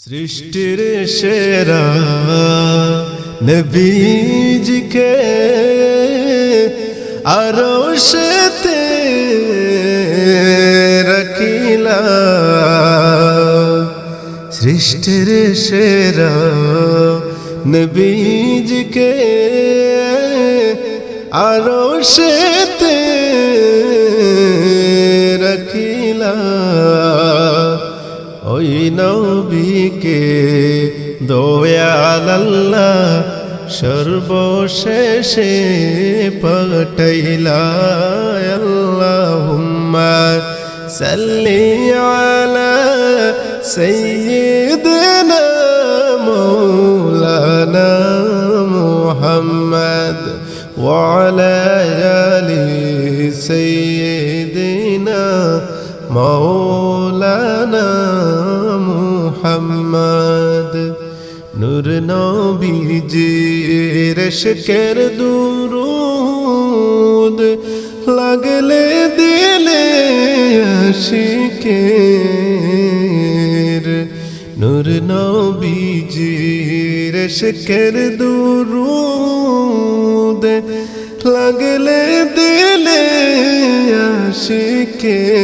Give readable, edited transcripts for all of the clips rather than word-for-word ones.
সৃষ্টির সেরা নবীজিকে আরশেতে রাখিলা। সৃষ্টির সেরা নবীজিকে আরশেতে রাখিলা। ওই নবীকে দয়াল আল্লাহ সর্বশেষে পাঠাইলা। আল্লাহুম্মা সাল্লি আলা সাইয়্যিদিনা মাওলানা মুহাম্মদ ওয়া আলা আলি সাইয়্যিদিনা মাওলানা মুহাম্মদ। নূর নবীজির ইশকের দুরূদ লাগলে দিলে আশিকের। নূর নবীজির ইশকের দুরূদ লাগলে দিলে আশিকের।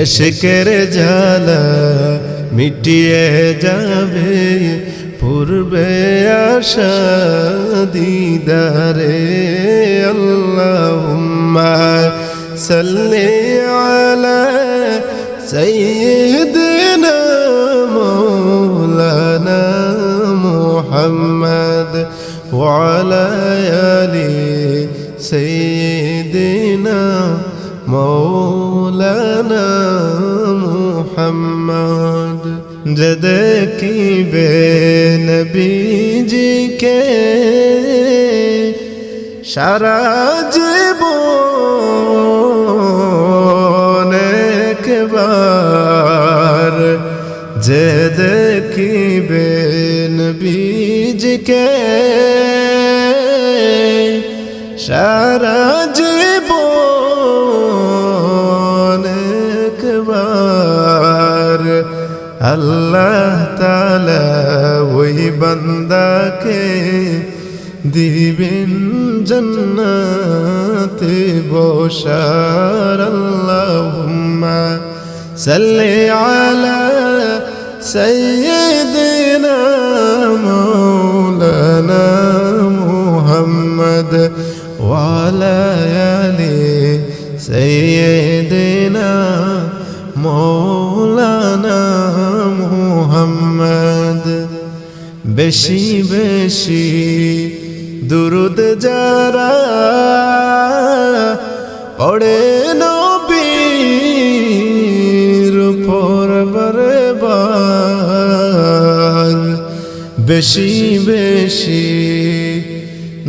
ইশকের জ্বালা মিটিয়ে যাবে পূর্বে আশা দিদারে। আল্লাহুম্মা সাল্লি আলা সাইয়্যিদিনা মাওলানা মুহাম্মদ ওয়া আলা আলি সাইয়্যিদিনা মাওলানা মুহাম্মদ। যে দেখিবে নবীজিকে সারা জীবন একবার। যে দেখিবে নবীজিকে সারা জীবন একবার। আল্লাহ তাআলা ওই বান্দাকে দিবেন জান্নাতে বসার। আল্লাহুম্মা সাল্লি আলা সাইয়্যিদিনা মাওলানা মুহাম্মদ ওয়া আলা আলি সাইয়্যিদিনা মাওলানা মুহাম্মদ। বেশি বেশি দুরুদ যারা পড়ে নবীর উপর বারবার। বেশি বেশি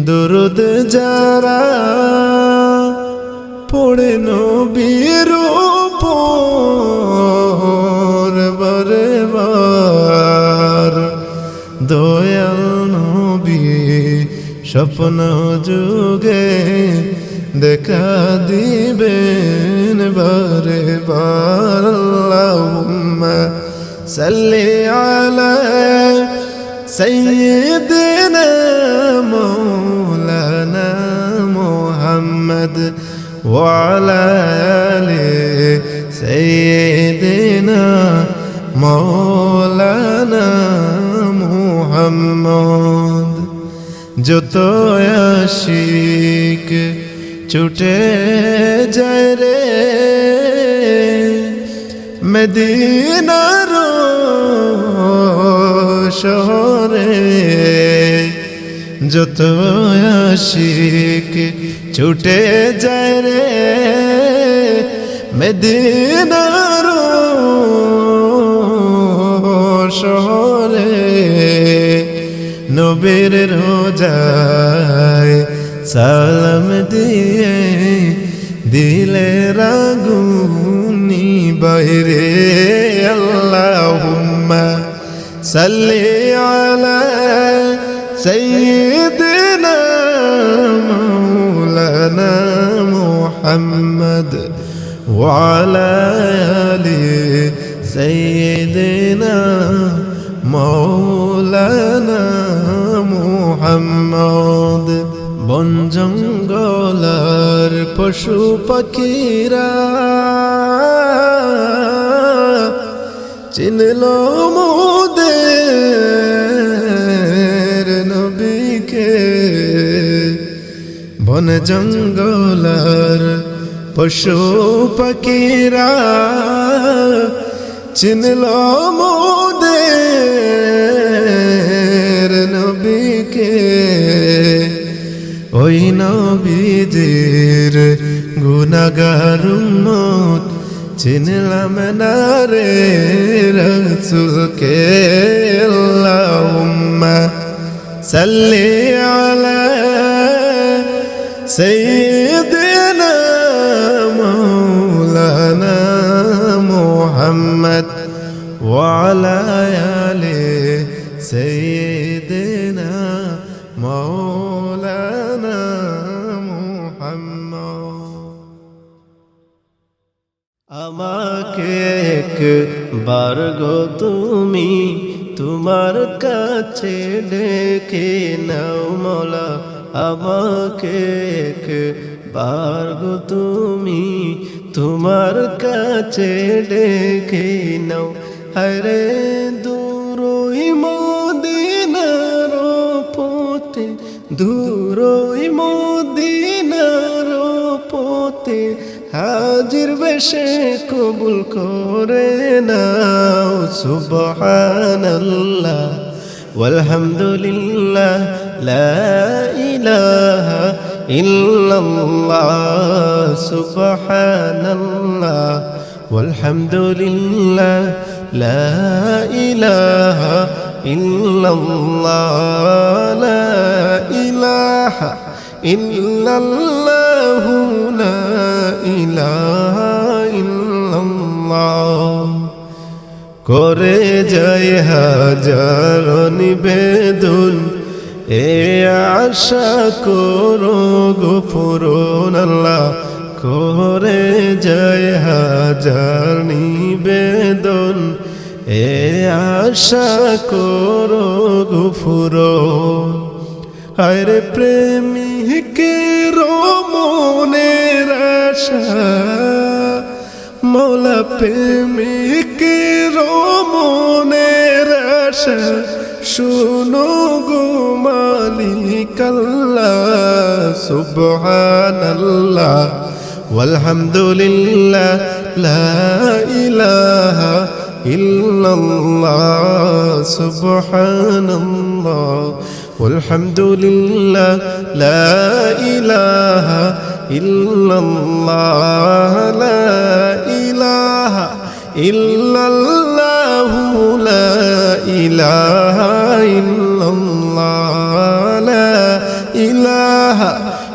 দুরুদ যারা পড়ে নবীর উপর বারবার। দয়াল নবী স্বপ্ন যুগে দেখা দিবেন বারে বার। আল্লাহুম্মা সাল্লি আলা সাইয়্যিদিনা মাওলানা মুহাম্মদ ওয়া আলা আলি সাইয়্যিদিনা মাওলানা মুহাম্মদ। যত আশিক ছুটে যায় রে মদিনার শহরে। যত আশিক ছুটে যায় রে মদিনার শহরে। নবীর রোজায় সালাম দিয়ে দিলে রাগুনি বাইরে। আল্লাহুম্মা সাল্লি আলা সাইয়্যিদিনা মাওলানা মুহাম্মদ ওয়া আলা আলি سيدنا مولانا محمد বন জঙ্গলার পশু পাখিরা চিনল মোদের নবীকে বন জঙ্গলার পশু পাখিরা চিনল মোদের নবীকে ওই নবীজির গুনাহগার উম্মত চিনলাম না রে রাসূলকে আল্লাহুম্মা সাল্লি আলা সাইয়্যিদিনা মাওলানা মুহাম্মদ ওয়া আলা আলি সাইয়্যিদিনা মাওলানা মুহাম্মদ আমাকে একবার গো তুমি তোমার কাছে ডেকে নাও মওলা আমাকে একবার গো তুমি তোমার কাছে ডেকে নাও হরে দূরই মদিনার পথে দূরই মদিনার পথে হাজির বেশে কবুল করে নাও সুবহানাল্লাহ ওয়ালহামদুলিল্লাহ লা ইলাহা ইল্লাল্লাহ সুবহানাল্লাহ ওয়ালহামদুলিল্লাহ লা ইলাহা ইল্লাল্লাহ লা ইলাহা ইল্লাল্লাহ লা ইলাহা ইল্লাল্লাহ করে যায় হাজার নিবেদন এ আশা করো গফুরন আল্লাহ করে যায় হাজার নিবেদন এ আশা করো গফুরন আরে প্রেমিকের মনের আশা মৌলা প্রেমিকের মনের আশা শুনো গো মালিক আল্লাহ সুবহানাল্লাহ ওয়ালহামদুলিল্লাহ লা ইলাহা ইল্লাল্লাহ সুবহানাল্লাহ والحمدلله لا إله إلا الله لا إله إلا الله لا إله إلا الله لا إله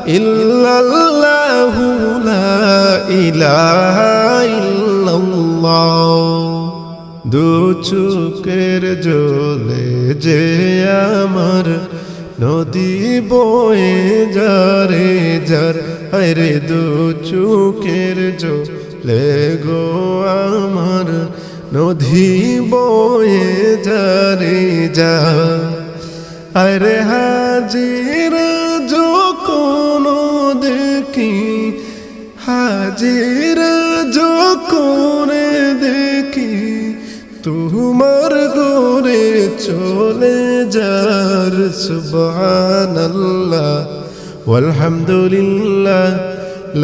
إلا الله لا إله إلا الله দু চোখের জলে যে আমার নদী বয়ে যারে যার আরে দু চোখের জলে গো আমার নদী বয়ে যারে যার আরে হাজির যখন দেখি হাজির যখন দেখি তোমার গোরে চলে যার সুবহানাল্লাহ ওয়ালহামদুলিল্লাহ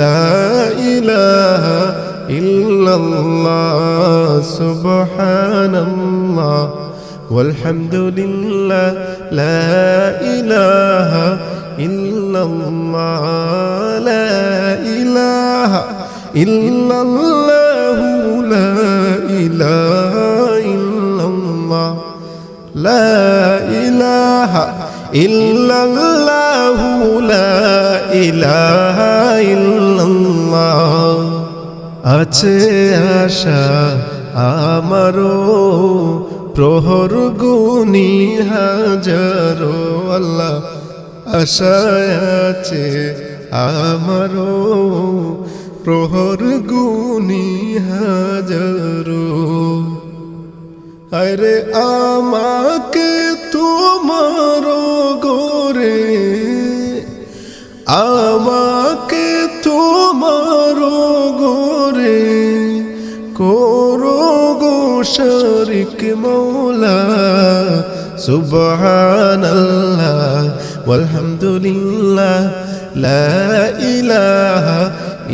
লা ইলাহা ইল্লাল্লাহ সুবহানাল্লাহ ওয়ালহামদুলিল্লাহ লা ইলাহা ইল্লাল্লাহ লা ইলাহা ইল্লাল্লাহ লা ইলাহা ইল্লাল্লাহ লা ইলাহা ইল্লাল্লাহ লা ইলাহা ইল্লাল্লাহ আছে আশা আমারও প্রহর গুনি হাজারো আল্লাহ আশায় আছে আমারও প্রহর গুনি হাজারো আরে আমাকে তোমার গোরে, আমাকে তোমার গোরে করো গো শরীক মৌলা। সুবহানাল্লাহ ওয়ালহামদুলিল্লাহ লা ইলাহা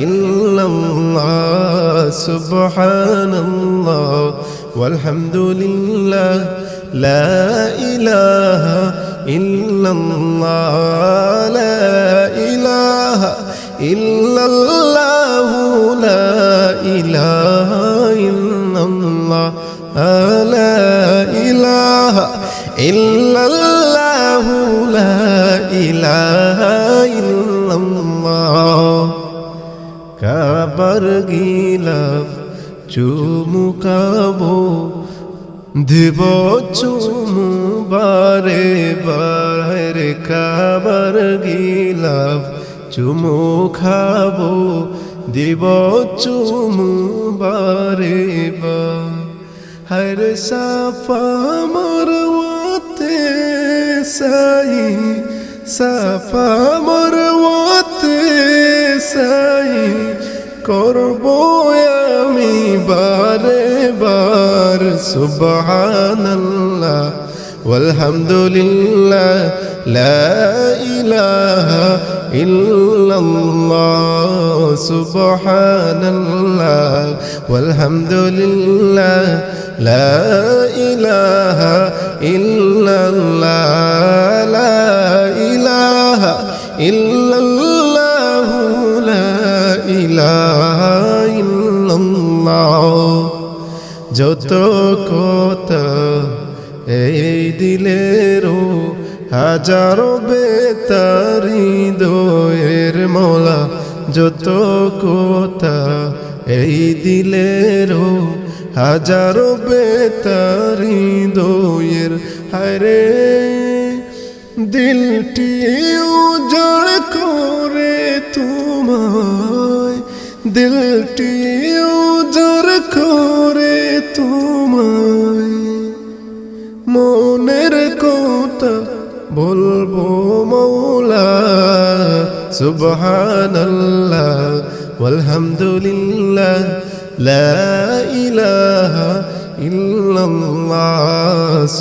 ইল্লাল্লাহ। সুবহানাল্লাহ ওয়ালহামদুলিল্লাহ লা ইলাহা ইল্লাল্লাহ। লা ইলাহা ইল্লাল্লাহ লা ইলাহা ইল্লাল্লাহ। লা ইলাহা ইল্লাল্লাহ লা ইলাহা ইল্লাল্লাহ। কাবার গিলাফ চুমুকাবো, দেব চুমু বারে বারে। কাবার গিলাফ চুমু খাবো, দেব চুমু বারে বার। হর সাফা মরওয়াতে সাই, সাফা মরওয়াতে সাই করবো আমি বারে বার। সুবহানাল্লাহ ওয়ালহামদুলিল্লাহ লা ইলাহা ইল্লাল্লাহ। সুবহানাল্লাহ ওয়ালহামদুলিল্লাহ লা ইলাহা ইল্লাল্লাহ। লা ইলাহা ইল্লাল্লাহ লা ইলাহা ইল্লাল্লাহ। যত কথা এই দিলেরও হাজারো বেতারি দোয়ের মৌলা। যত কথা এই দিলেরও হাজারো বেতারি দোয়ের। হায়রে দিলটি উজাড় করে তোমায়, দিলটি উজাড় করে তোমায় মনের কথা বলবো মৌলা। সুবহানাল্লাহ ওয়ালহামদুলিল্লাহ লা ইলাহা ইল্লাল্লাহ।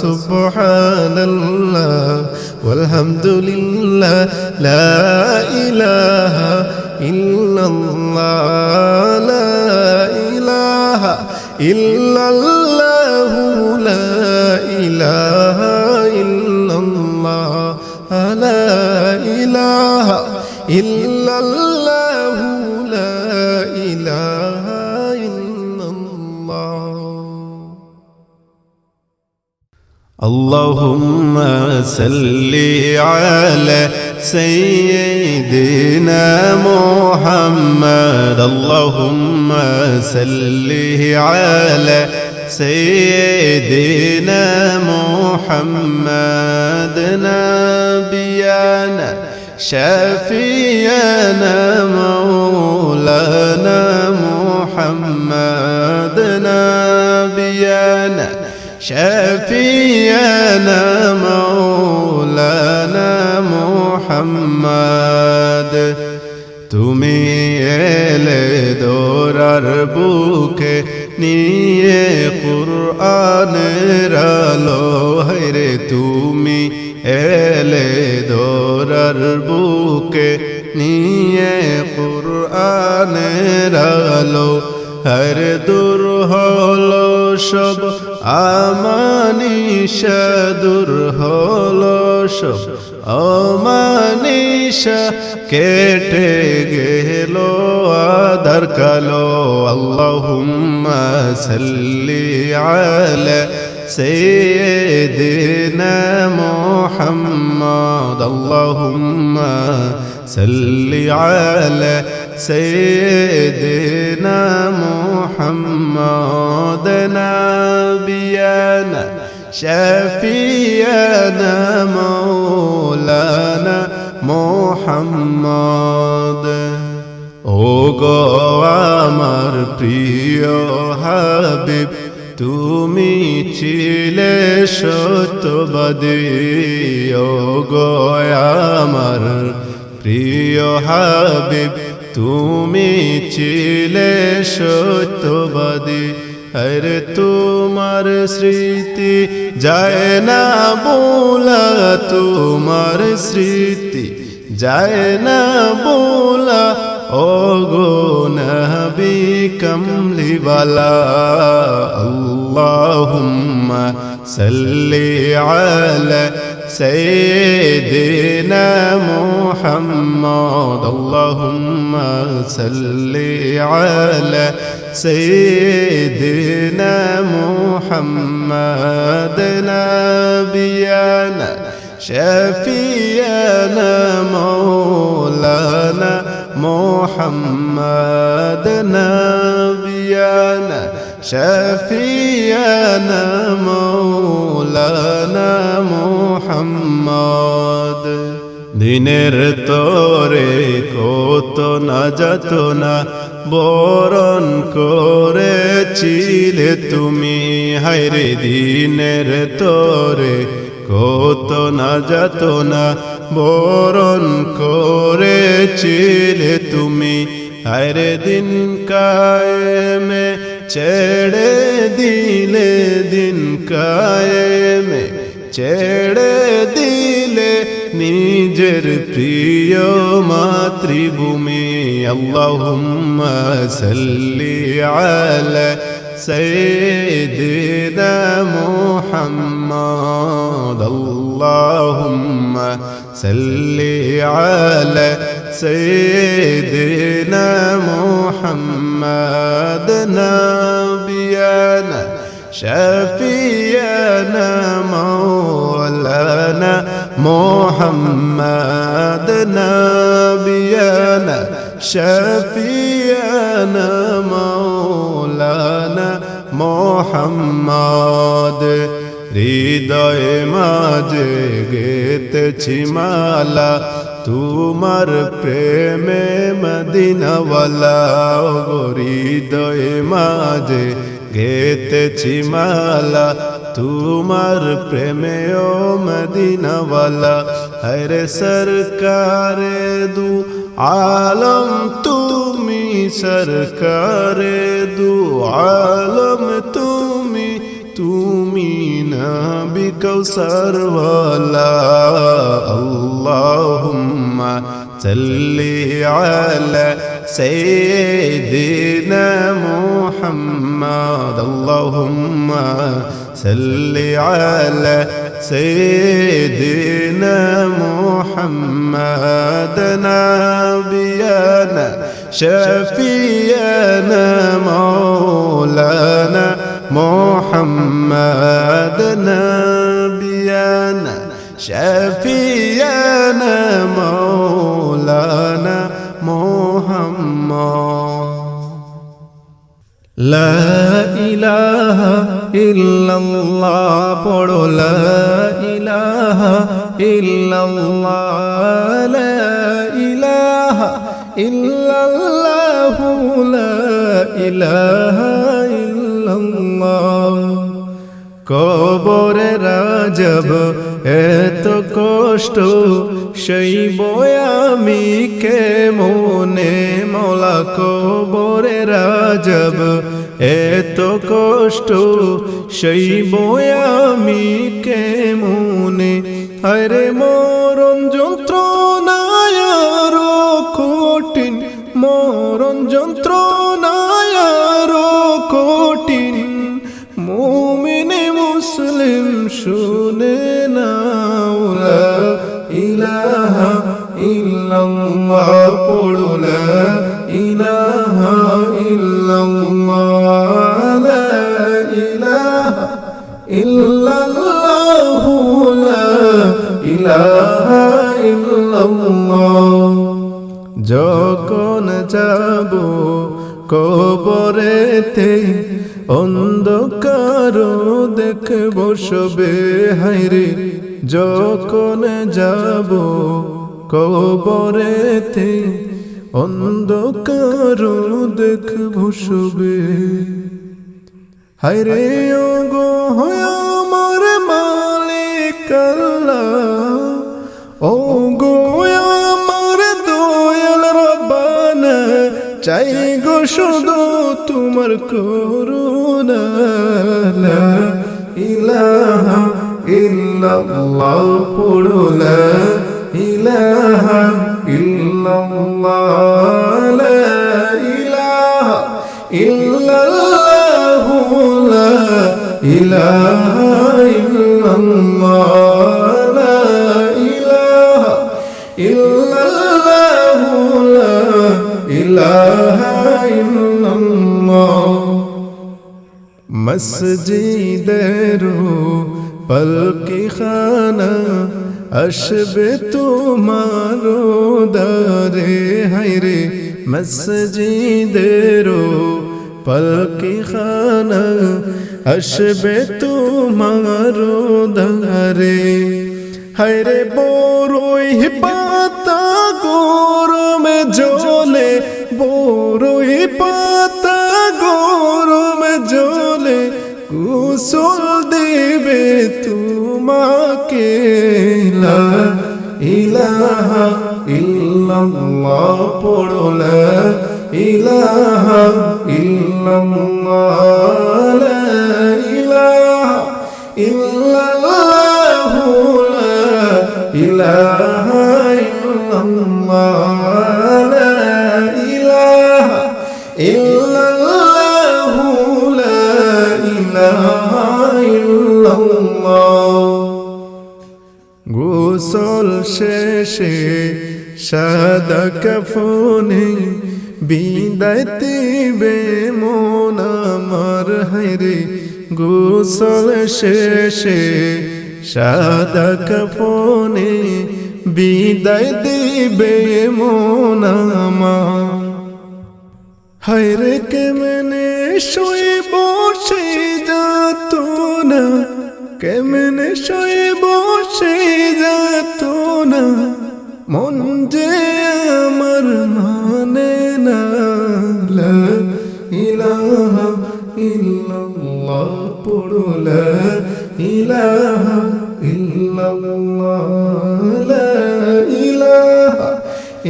সুবহানাল্লাহ ওয়ালহামদুলিল্লাহ লা ইলাহা ইল্লাল্লাহ। লা ইলাহা ইল্লাল্লাহ লা ইলাহা ইল্লাল্লাহ। লা ইলাহা ইল্লাল্লাহ লা ইলাহা ইল্লাল্লাহ। اللهم صل على سيدنا محمد. اللهم صل على سيدنا محمد نبينا شفيعنا مولانا محمد نبينا شفيعنا مولانا محمد. তুমি এলে দোরার বুকে নিয়ে কুরআনের আলো। হায়রে তুমি এলে দোরার বুকে নিয়ে কুরআনের আলো। হর দূর হলো সব আমানিশা, দূর হলো সব আমানিশা, কেটে গেল আধার কালো। আল্লাহুম্মা সাল্লি আলা সাইয়্যিদিনা মুহাম্মদ। আল্লাহুম্মা সাল্লি আলা سيدنا محمد نبينا شفيعنا مولانا محمد. ও গো আমার প্রিয় হাবিব তুমি ছিলে সত্যবাদী ও গো আমার প্রিয় হাবিব তুমি ছিলে সত্যবাদী আরে তোমার স্মৃতি যায় না বোলা তোমার স্মৃতি যায় না বোলা ও গো নবী কমলিওয়ালা আল্লাহুম্মা সাল্লি আলা সাইয়্যিদিনা মুহাম্মদ আল্লাহুম্মা সাল্লি আলা সাইয়্যিদিনা মুহাম্মদ নাবিয়ানা শাফিয়ানা মাওলানা محمد نبينا شفيعنا مولانا محمد দিনের তরে কত না যত না বরণ করেছিলে তুমি হায়রে দিনের তরে কত না যত না বরণ করেছিলে তুমি হায়রে দিন কায়েমে ছেড়ে দিলে দিন কায়েমে ছেড়ে দিলে নিজের প্রিয় মাতৃভূমি আল্লাহুম্মা সাল্লি আলা সাইয়্যিদিনা মুহাম্মদ আল্লাহুম্মা সাল্লি আলা সাইয়্যিদিনা মুহাম্মদ নাবিয়ানা শাফিয়ানা মাওলানা মুহাম্মদ নাবিয়ানা শাফিয়ানা মাওলানা মুহাম্মদ হৃদয়ে মাঝে গেতেছি মালা তোমার প্রেমে মদিনাওয়ালা হৃদয়ে মাঝে গেতেছি মালা তোমার প্রেমে ও মদিনাওয়ালা হরে সরকারে দু আলম তুমি সরকারে দু আলম তুমি তুমি নবী কৌসর ওয়ালা আল্লাহুম্মা সাল্লি আলা সাইয়্যিদিনা মুহাম্মদ আল্লাহুম্মা সাল্লি আলা সাইয়্যিদিনা মুহাম্মদ নাবিয়ানা শাফিয়ানা মাওলানা محمد نبينا شفيعنا مولانا محمد لا إله إلا الله পড়ো لا إله إلا الله لا إله إلا الله لا إله কবরে রাজব এত কষ্ট সইব আমি কেমনে মওলা কবরে রাজব এত কষ্ট সইব আমি কেমনে আরে মরণ যন্ত্রণায় আরো কঠিন মরণ যন্ত্রণায় আরো কঠিন মুমিনে মুসলিম শুনে নাও লা ইলাহা ইল্লাল্লাহ পড়ো লা ইলাহা ইল্লাল্লাহ লা ইলাহা ইল্লাল্লাহ লা ইলাহা ইল্লাল্লাহ যখন যাব কবরেতে অন্ধকার দেখব সবে হায়রে যখন যাব কবরেতে অন্ধকার দেখব সবে হায়রে ও গো আমার মালিক আল্লাহ, ও গো আমার দয়াল রব্বানা, চাই গো শুধু তোমার করুণা। লা ইলাহা ইল্লাল্লাহ পড়ো, লা ইলাহা ইল্লাল্লাহ, লা ইলাহা ইল্লাল্লাহ, লা ইলাহা ইল্লাল্লাহ, লা ইলাহা ইল্লাল্লাহ, লা ইলাহা ইল্লাল্লাহ। মসজিদেরো পলকি খানা আসবে তোমার দারে, হায়রে মসজিদেরো পলকি খানা আসবে তোমার দারে। হায়রে বড়ই পাতা গরমে জ্বলে, বড়ই পাতা গরমে জ্বলে, গোসল দেবে তোমাকে। লা ইলাহা ইল্লাল্লাহ পড়ো, লা ইলাহা ইল্লাল্লাহ, লা ইলাহা ইল্লাল্লাহ, লা ইলাহা ইল্লাল্লাহ, লা ইলাহা ইল্লাল্লাহ, লা ইলাহা ইল্লাল্লাহ। গোসল শেষে সাদা কাফনে বিদায় দিবে মন আমার, হায়রে গোসল শেষে সাদা কাফনে বিদায় দিবে মন আমার। হায়রে কেমনে শোইব সে যাত না, কেমনে শোইব সে যাত না, মন যে আমার মানে না। লা ইলাহা ইল্লাল্লাহ পড়ো, লা ইলাহা ইল্লাল্লাহ, লা ইলাহা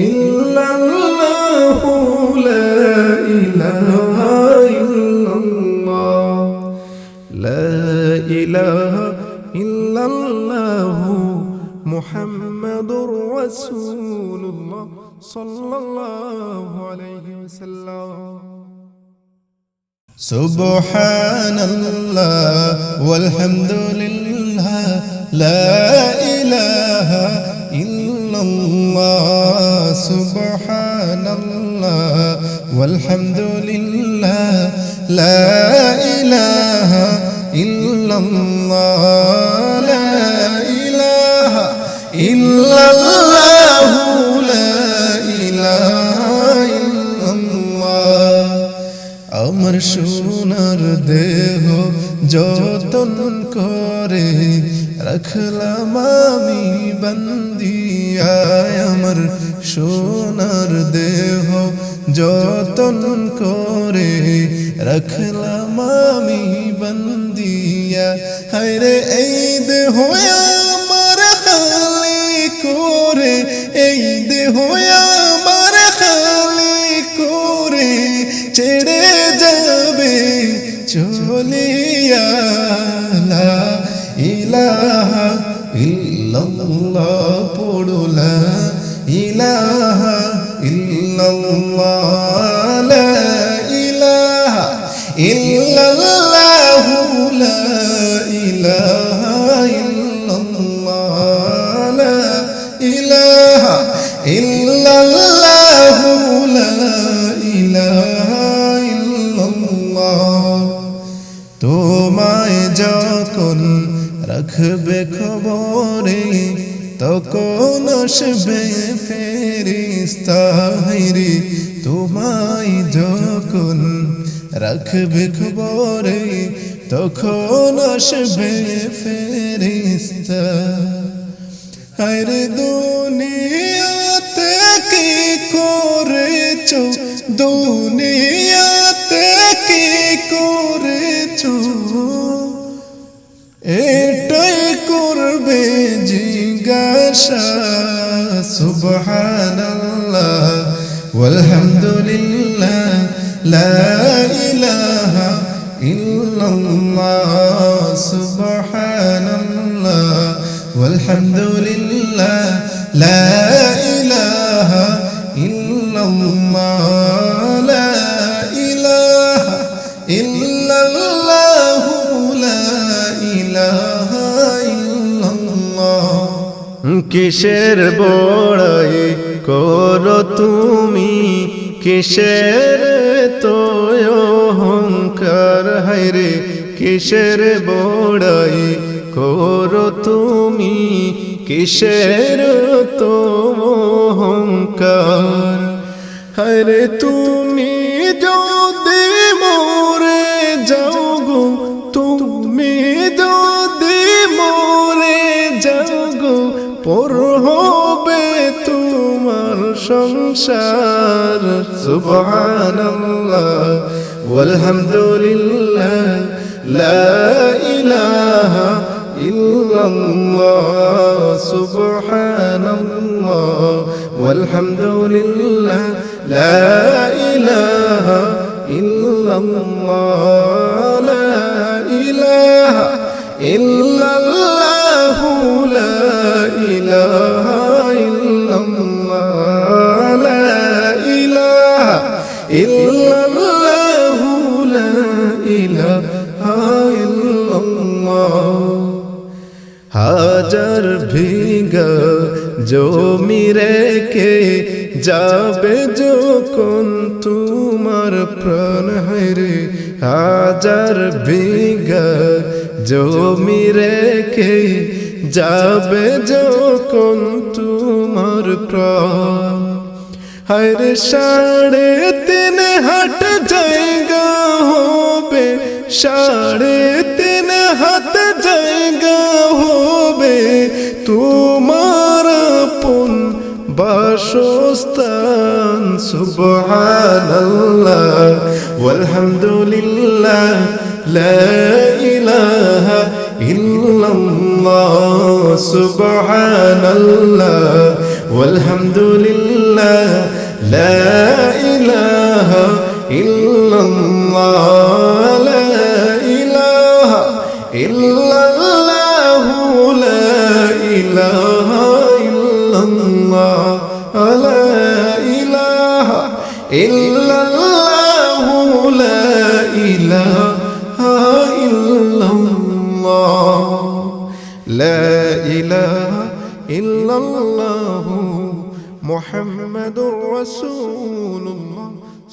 ইল্লাল্লাহ, লা ইলাহা ইল্লাল্লাহ, লা ইলাহা ইল্লাল্লাহ মুহাম্মাদুর রাসূলুল্লাহ সাল্লাল্লাহু আলাইহি ওয়াসাল্লাম। সুবহানাল্লাহ ওয়ালহামদুলিল্লাহ, লা ইলাহা ইল্লাল্লাহ, সুবহানাল্লাহ ওয়ালহামদুলিল্লাহ, লা ইলাহা ইল্লাল্লাহ, লা ইলাহা ইল্লাল্লাহ, লা ইলাহা ইল্লাল্লাহ। আমার সোনার দেহ যতন করে রাখলাম আমি বন্দিয়া, আমার সোনার দেহ যতন করে রাখলাম আমি বন্দিয়া। হায়রে এই দেহ আমার খালি করে, এই দেহ আমার খালি করে ছেড়ে যাবে চলিয়া। লা ইলাহা ইল্লাল্লাহ পড়ো, লা ইলাহা ইল্লাল্লাহ, লা ইলাহা ইল্লাল্লাহ, লা ইলাহা ইল্লাল্লাহ, লা ইলাহা ইল্লাল্লাহ, লা ইলাহা ইল্লাল্লাহ। তোমায় যখন রাখবে খবরে তখন আসবে ফেরেশতা, হায়রে তোমায় যখন রাখবে খবরে তখন আসবে ফেরেশতা। হায়রে দুনিয়াতে কি করেছো, দুনিয়াতে কি করেছো, এটাই করবে জিজ্ঞাসা সুবহানাল্লাহ ওয়ালহামদুলিল্লাহ লা ইলাহা ইল্লাল্লাহ সুবহানাল্লাহ ওয়ালহামদুলিল্লাহ লা ইলাহা ইল্লাল্লাহ লা ইলাহা ইল্লাল্লাহ লা ইলাহা ইল্লাল্লাহ। কিসের বড়াই করো তুমি, কিসের তো অহংকার, হায়রে কিসের বড়াই করো তুমি, কিসের তো অহংকার। হায়রে তুমি যদি মরে যাও গো, তুমি যদি মরে যাও গো, পর হবে তোমার সংসার। সুবহানাল্লাহ ওয়ালহামদুলিল্লাহ লা ইলাহা ইল্লাল্লাহ সুবহানাল্লাহ ওয়ালহামদুলিল্লাহ লা ইলাহা ইল্লাল্লাহ লা ইলাহা ইল্লাল্লাহ লা ইলাহা ইল্লাল্লাহ লা ইলাহা ইল্লাল্লাহ লা ইলাহা ইল্লাল্লাহ। হাজার বিঘা জমি রেখে যাবে যখন তোমার প্রাণ, হায়রে হাজার বিঘা জমি রেখে যাবে যখন তোমার প্রাণ। হায়রে 3.5 হাত জায়গা হবে, 3.5 হাত জায়গা হবে তোমার আপন বাসস্থান। সুবহানাল্লাহ ওয়ালহামদুলিল্লাহ লা ইলাহা ইল্লাল্লাহ সুবহানাল্লাহ ওয়ালহামদুলিল্লাহ লা ইলাহা ইল্লাল্লাহ লা ইলাহা ইল্লাল্লাহ লা ইলাহা ইল্লাল্লাহ লা ইলাহা ইল্লাল্লাহ লা ইলাহা ইল্লাল্লাহ লা ইলাহা ইল্লাল্লাহ মুহাম্মাদুর রাসূলুল্লাহ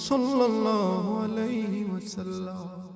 সাল্লাল্লাহু আলাইহি ওয়াসাল্লাম।